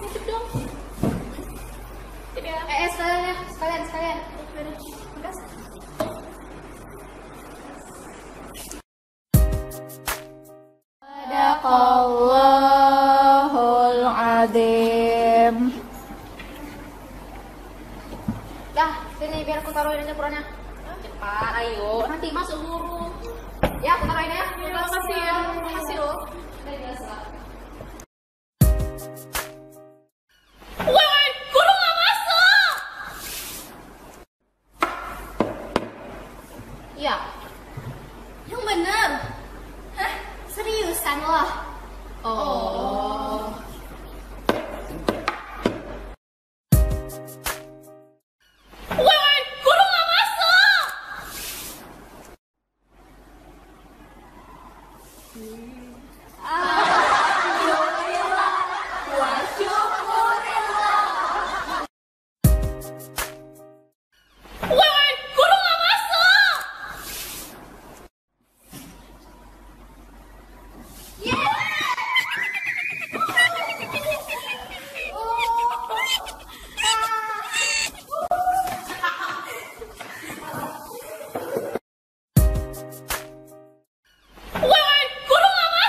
Titip dong. Titip ya. Sekalian ya, sekalian. Makasih. Sadaqallahul azim. Dah, sini biar aku taruhin aja Qurannya. Cepat, ayo. Nanti masuk guru. Ya, aku taruhin ya. Terima kasih ya. Terima kasih loh. Udah biasa. Woi, guru nggak masuk. Iya. Yang bener. Hah? Seriusan loh? Oh. Woi, guru nggak masuk. Woi, guru nggak masuk. Woi, guru nggak masuk.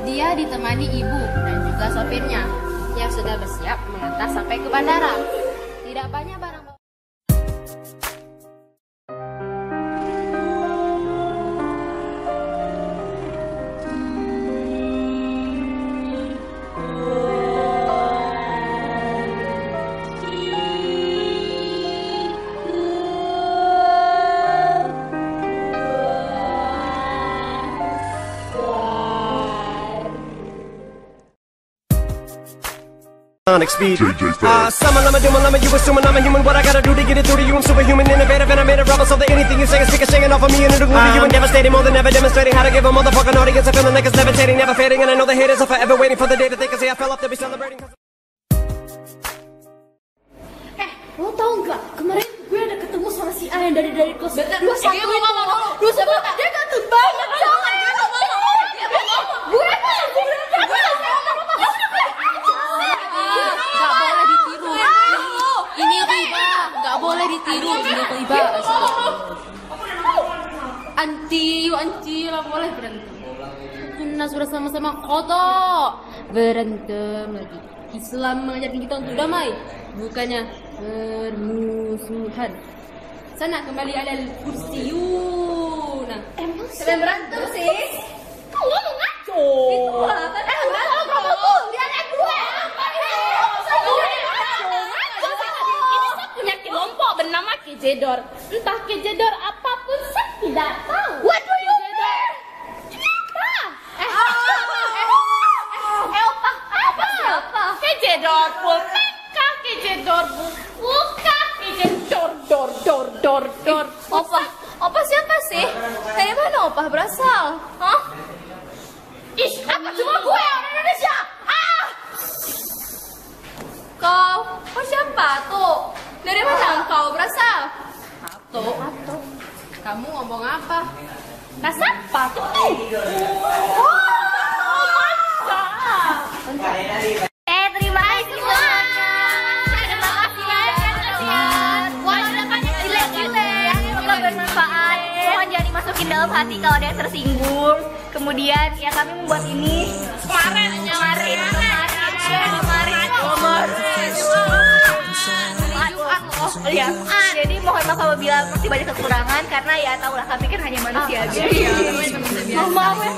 Dia ditemani ibu dan juga sopirnya yang sudah bersiap mengantar sampai ke bandara. Tidak banyak barang bawaan. Speed. Someone I'm a doing, I'm a you assuming I'm a human. What I gotta do to get it through to you? I'm superhuman, innovative, and I made a rubber so that anything you say is speaking, singing off of me and it'll glue to you and devastating, more than ever demonstrating how to give a motherfucking audience a feeling like it's levitating, never fading, and I know the haters are forever waiting for the day that they can say I fell off to be celebrating. Lo tau nggak? Kemarin gue ada ketemu sama si A yang dari kelas 21 Dia mau ngomong dulu. 21. Dia ganteng banget, jangan dia mau ngomong. Gue Gak boleh ditiru. Ini riba, gak boleh ditiru. Ini riba. Anti lah boleh berantem. Karena sudah sama-sama kodok berantem lagi. Islam mengajarkan kita untuk damai, bukannya bermusuhan. Sana kembali alal kursiyun. emang kalian berantem sih? Kau ngomong ngaco. Itu lah kan. Kamu tuh dia lihat gue. Ini saya punya kelompok bernama Kejedor. Entah Kejedor apapun saya tidak tahu. What do you mean? Kenapa? Apa siapa? Kejedor pulpeka, Kejedor buka, Kejedor dor. Opa siapa sih? Dari mana Opa berasal? Hah? Ih, apa cuma gue orang Indonesia? Kau siapa tuh? Dari mana kau berasal? Tuh, kamu ngomong apa? Kasapa tuh? Terima kasih semuanya. Terima kasih banyak kalian. Wajibnya jelek-jelek, semoga bermanfaat. Mohon jangan dimasukin dalam hati kalau ada yang tersinggung. Kemudian ya kami membuat ini kemarin. Ya, jadi mohon maaf apabila masih banyak kekurangan karena ya tahu lah kami kan hanya manusia aja. Maaf ya.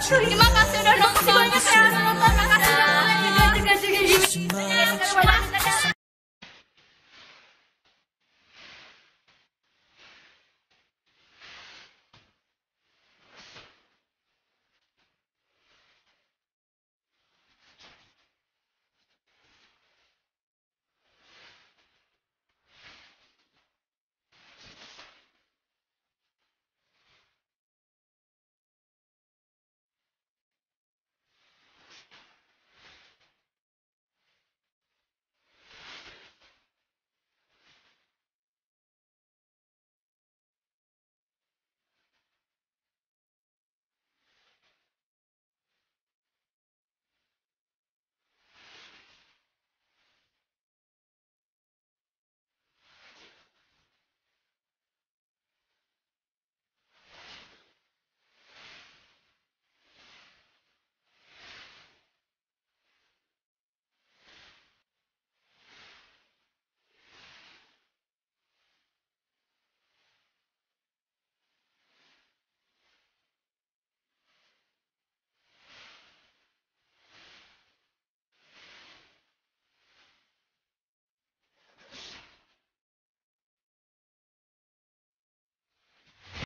Terima kasih udah nonton banyak ya. Terima kasih udah nonton.